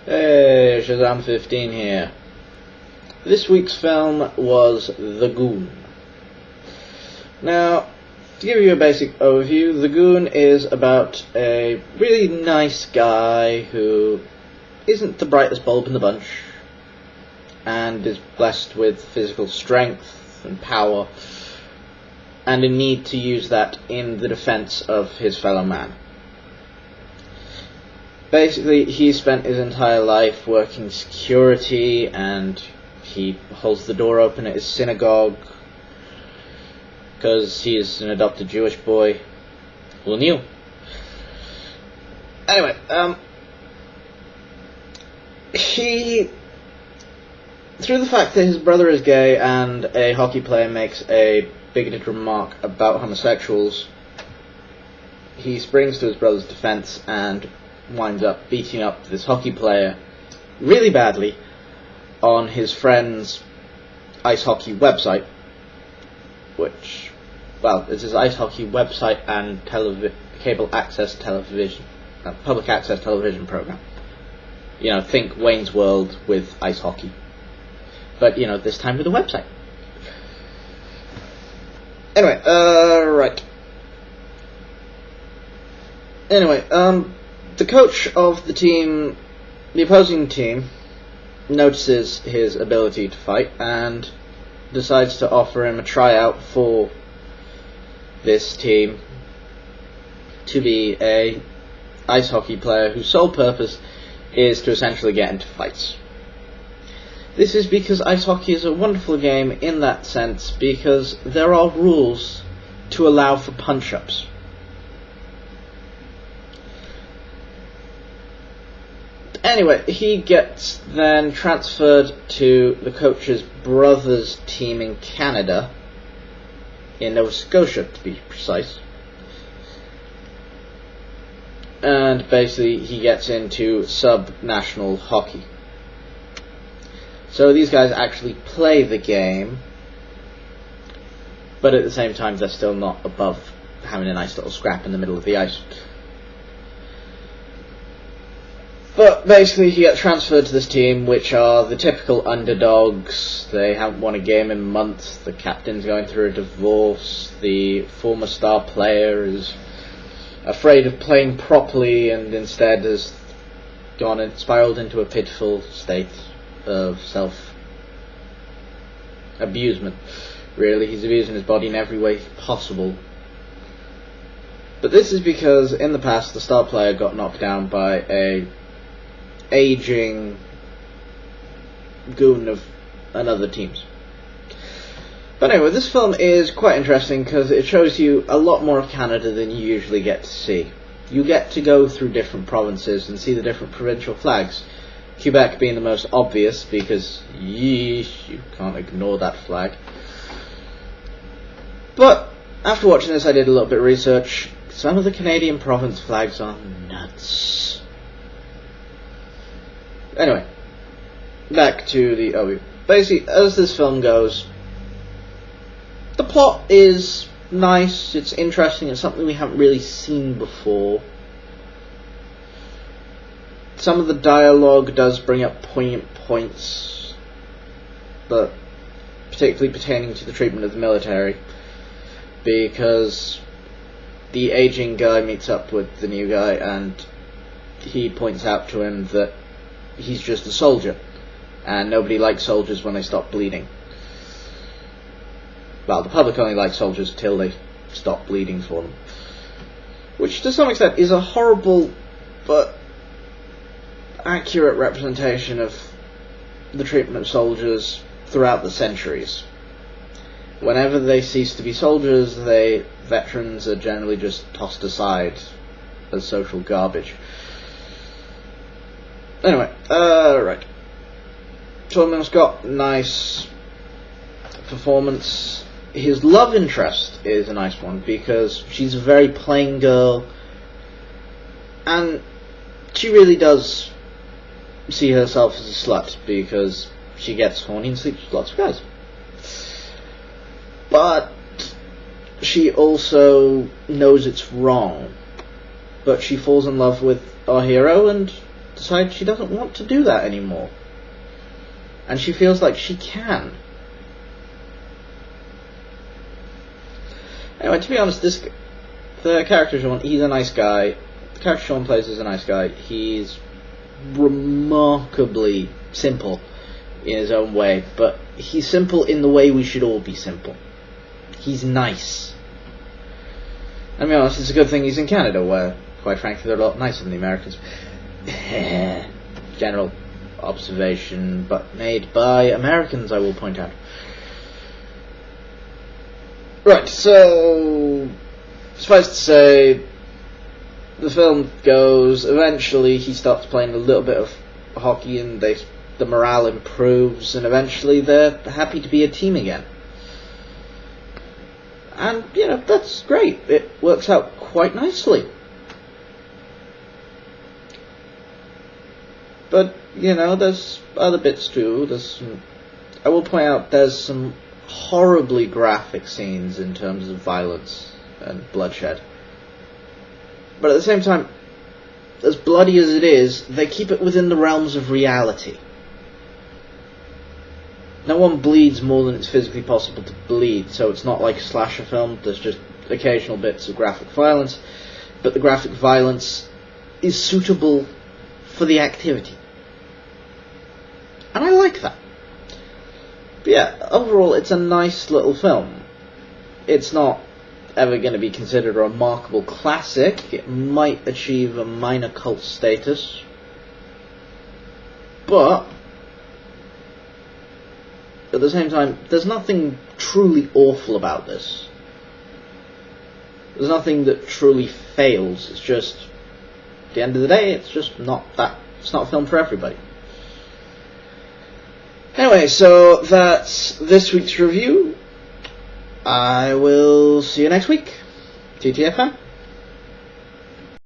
Hey, Shazam 15 here. This week's film was The Goon. Now, to give you a basic overview, The Goon is about a really nice guy who isn't the brightest bulb in the bunch and is blessed with physical strength and power and a need to use that in the defense of his fellow man. Basically, he spent his entire life working security, and he holds the door open at his synagogue because he is an adopted Jewish boy. Who knew? Anyway, he, through the fact that his brother is gay and a hockey player makes a bigoted remark about homosexuals, he springs to his brother's defense and winds up beating up this hockey player really badly on his friend's ice hockey website, which, well, it's his ice hockey website and cable access television, public access television program. You know, think Wayne's World with ice hockey, but you know, this time with a website. Anyway, right. Anyway, the coach of the team, the opposing team, notices his ability to fight and decides to offer him a tryout for this team to be a ice hockey player whose sole purpose is to essentially get into fights. This is because ice hockey is a wonderful game in that sense, because there are rules to allow for punch-ups. Anyway, he gets then transferred to the coach's brother's team in Canada, in Nova Scotia to be precise. And basically he gets into sub-national hockey. So these guys actually play the game, but at the same time they're still not above having a nice little scrap in the middle of the ice. But basically he gets transferred to this team, which are the typical underdogs. They haven't won a game in months, the captain's going through a divorce, the former star player is afraid of playing properly and instead has gone and spiraled into a pitiful state of self-abusement. Really, he's abusing his body in every way possible. But this is because in the past the star player got knocked down by a aging goon of another team's. But anyway, this film is quite interesting because it shows you a lot more of Canada than you usually get to see. You get to go through different provinces and see the different provincial flags. Quebec being the most obvious because, yeesh, you can't ignore that flag. But after watching this I did a little bit of research. Some of the Canadian province flags are nuts. Anyway, back to the overview. Basically, as this film goes, the plot is nice, it's interesting, it's something we haven't really seen before. Some of the dialogue does bring up poignant points, but particularly pertaining to the treatment of the military, because the aging guy meets up with the new guy and he points out to him that he's just a soldier, and nobody likes soldiers when they stop bleeding. Well, the public only likes soldiers till they stop bleeding for them. Which, to some extent, is a horrible but accurate representation of the treatment of soldiers throughout the centuries. Whenever they cease to be soldiers, veterans are generally just tossed aside as social garbage. Anyway, right. Tolman's got nice performance. His love interest is a nice one because she's a very plain girl and she really does see herself as a slut because she gets horny and sleeps with lots of guys. But she also knows it's wrong, but she falls in love with our hero and decides she doesn't want to do that anymore. And she feels like she can. Anyway, to be honest, the character Sean, he's a nice guy. The character Sean plays is a nice guy. He's remarkably simple in his own way, but he's simple in the way we should all be simple. He's nice. I mean, honest, it's a good thing he's in Canada, where, quite frankly, they're a lot nicer than the Americans. General observation, but made by Americans, I will point out. Right, so suffice to say, the film goes, eventually he starts playing a little bit of hockey and the morale improves, and eventually they're happy to be a team again. And, that's great. It works out quite nicely. But, there's other bits too. I will point out there's some horribly graphic scenes in terms of violence and bloodshed. But at the same time, as bloody as it is, they keep it within the realms of reality. No one bleeds more than it's physically possible to bleed, so it's not like a slasher film. There's just occasional bits of graphic violence, but the graphic violence is suitable for the activity. And I like that. But yeah, overall, it's a nice little film. It's not ever going to be considered a remarkable classic. It might achieve a minor cult status. But at the same time, there's nothing truly awful about this. There's nothing that truly fails. It's just, at the end of the day, it's just not a film for everybody. Anyway, so that's this week's review. I will see you next week. TTFN.